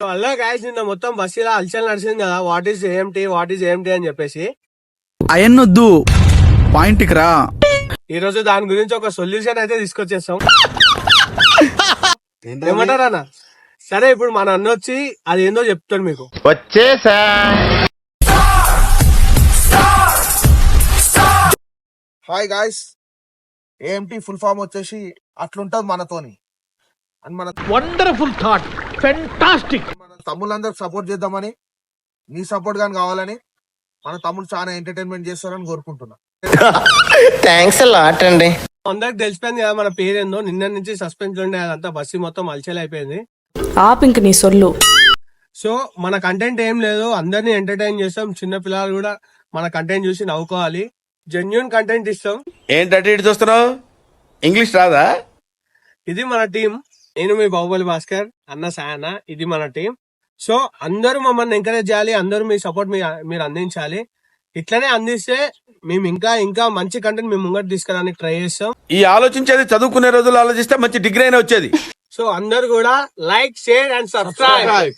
Hello guys, నిన్న మొత్తం బస్సులో హల్చల్ నడిచింది కదా, వాట్ ఈస్ ఏఎంటీ అని చెప్పేసి. అయన్నొద్దు, పాయింట్ కి రా. ఈ రోజు దాని గురించి ఒక సొల్యూషన్ అయితే తీసుకొచ్చేస్తాం. ఏమంటారా అన్న? సరే, ఇప్పుడు మన అన్న వచ్చి అది ఏందో చెప్తాడు మీకు. వచ్చేసా. Hi guys, AMT full form వచ్చేసి అట్లుంటది మనతోని అని మన వండర్ఫుల్ థాట్, ఫెంటాస్టిక్. మన తమ్ముళ్ళందరికి సపోర్ట్ చేద్దామని, నీ సపోర్ట్ గాని కావాలని మన తమ్ముడు చాలా ఎంటర్టైన్మెంట్ చేస్తారని కోరుకుంటున్నా. థ్యాంక్స్ లాట్ అండి. అందరికి తెలిసిపోయింది కదా మన పేరేందో. నిన్న నుంచి సస్పెన్స్ ఉండే, అదంతా బస్సు మొత్తం హల్చల్ అయిపోయింది. ఆపింక నీ సొల్లు. సో మన కంటెంట్ ఏం లేదు, అందరినీ ఎంటర్టైన్ చేస్తాం. చిన్న పిల్లలు కూడా మన కంటెంట్ చూసి నవ్వుకోవాలి. జెన్యూన్ కంటెంట్ ఇస్తాం. ఏంటంటే ఇటు చూస్తున్నావు, ఇంగ్లీష్ రాదా? ఇది మన టీం. నేను మీ బాహుబలి భాస్కర్, అన్న సాయన. ఇది మన టీం. సో అందరూ మమ్మల్ని ఎంకరేజ్ చేయాలి, అందరూ మీ సపోర్ట్ మీరు అందించాలి. ఇట్లనే అందిస్తే మేము ఇంకా ఇంకా మంచి కంటెంట్ మేము ముంగట తీసుకురావడానికి ట్రై చేస్తాం. ఈ ఆలోచించేది చదువుకునే రోజులు ఆలోచిస్తే మంచి డిగ్రీ అయినా వచ్చేది. సో అందరు కూడా లైక్, షేర్ అండ్ సబ్స్క్రైబ్.